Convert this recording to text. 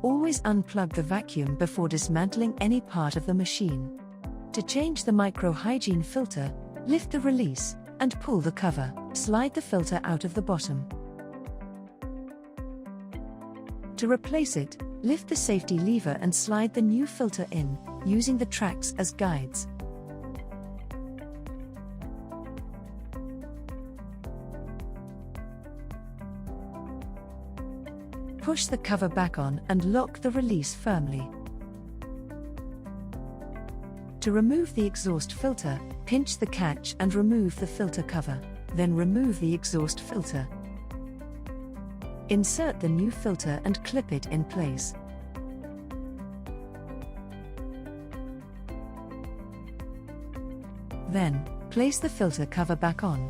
Always unplug the vacuum before dismantling any part of the machine. To change the micro-hygiene filter, lift the release and pull the cover. Slide the filter out of the bottom. To replace it, lift the safety lever and slide the new filter in, using the tracks as guides. Push the cover back on and lock the release firmly. To remove the exhaust filter, pinch the catch and remove the filter cover, then remove the exhaust filter. Insert the new filter and clip it in place. Then, place the filter cover back on.